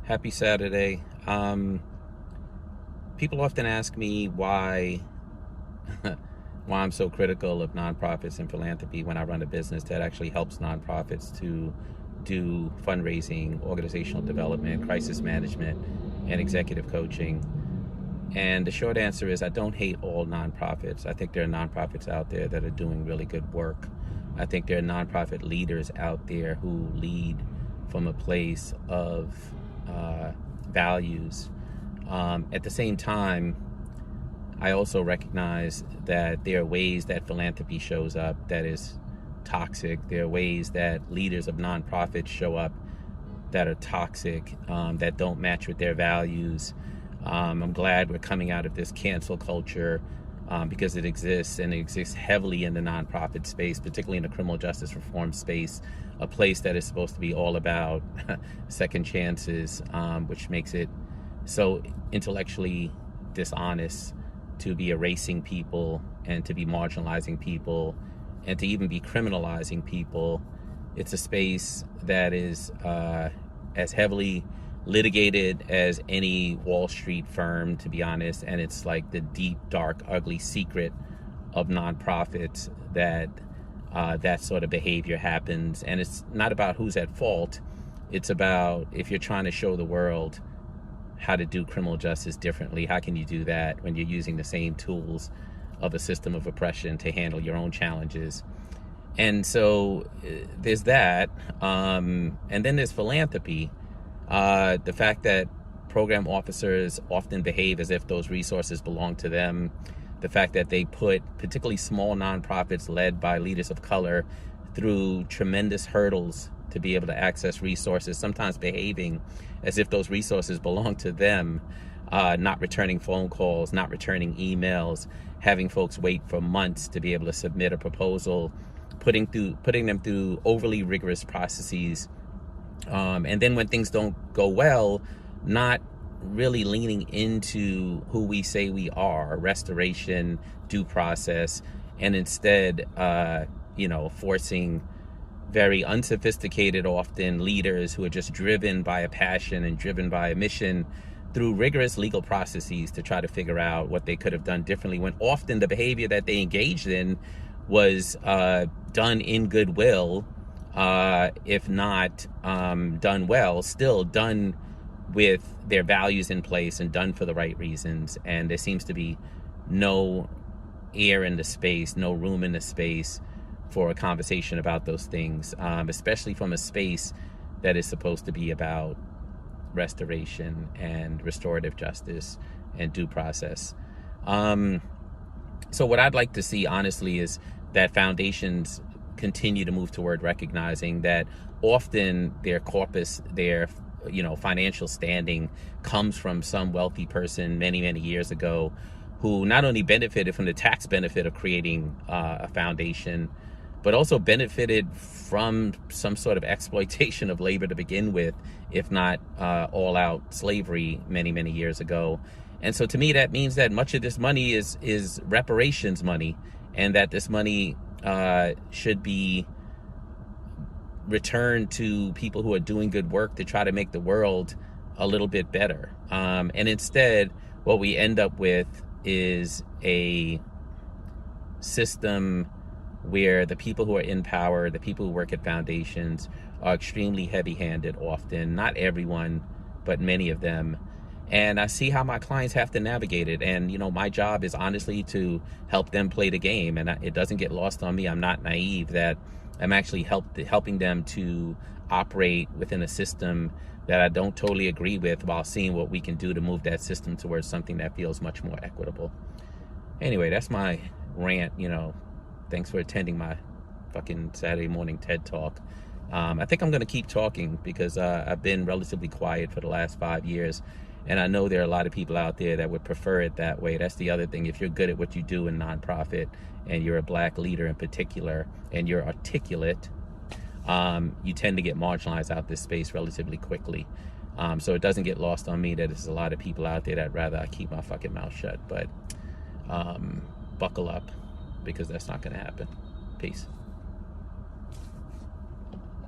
Happy Saturday. People often ask me why why I'm so critical of nonprofits and philanthropy when I run a business that actually helps nonprofits to do fundraising, organizational development, crisis management, and executive coaching. And the short answer is I don't hate all nonprofits. I think there are nonprofits out there that are doing really good work. I think there are nonprofit leaders out there who lead from a place of values. At the same time, I also recognize that there are ways that philanthropy shows up that is toxic. There are ways that leaders of nonprofits show up that are toxic, that don't match with their values. I'm glad we're coming out of this cancel culture because it exists, and it exists heavily in the nonprofit space, particularly in the criminal justice reform space, a place that is supposed to be all about second chances, which makes it so intellectually dishonest to be erasing people and to be marginalizing people and to even be criminalizing people. It's a space that is as heavily litigated as any Wall Street firm, to be honest, and it's like the deep, dark, ugly secret of nonprofits that that sort of behavior happens. And it's not about who's at fault. It's about, if you're trying to show the world how to do criminal justice differently, how can you do that when you're using the same tools of a system of oppression to handle your own challenges? And so there's that. And then there's philanthropy. The fact that program officers often behave as if those resources belong to them. The fact that they put particularly small nonprofits led by leaders of color through tremendous hurdles to be able to access resources, sometimes behaving as if those resources belong to them, not returning phone calls, not returning emails, having folks wait for months to be able to submit a proposal, putting them through overly rigorous processes. And then when things don't go well, not really leaning into who we say we are, restoration, due process, and instead, forcing very unsophisticated, often leaders who are just driven by a passion and driven by a mission through rigorous legal processes to try to figure out what they could have done differently, when often the behavior that they engaged in was done in goodwill, if not done well, still done with their values in place and done for the right reasons. And there seems to be no air in the space, no room in the space for a conversation about those things, especially from a space that is supposed to be about restoration and restorative justice and due process. So what I'd like to see, honestly, is that foundations continue to move toward recognizing that often their corpus, their financial standing comes from some wealthy person many, many years ago who not only benefited from the tax benefit of creating a foundation, but also benefited from some sort of exploitation of labor to begin with, if not all-out slavery many, many years ago. And so to me, that means that much of this money is reparations money, and that this money should be returned to people who are doing good work to try to make the world a little bit better. And instead, what we end up with is a system where the people who are in power, the people who work at foundations, are extremely heavy-handed often. Not everyone, but many of them. And I see how my clients have to navigate it. And, my job is honestly to help them play the game. And it doesn't get lost on me. I'm not naive that I'm actually helping them to operate within a system that I don't totally agree with, while seeing what we can do to move that system towards something that feels much more equitable. Anyway, that's my rant. Thanks for attending my fucking Saturday morning TED Talk. I think I'm going to keep talking because I've been relatively quiet for the last 5 years. And I know there are a lot of people out there that would prefer it that way. That's the other thing. If you're good at what you do in nonprofit, and you're a black leader in particular, and you're articulate, you tend to get marginalized out this space relatively quickly. So it doesn't get lost on me that there's a lot of people out there that rather I keep my fucking mouth shut. But buckle up, because that's not going to happen. Peace.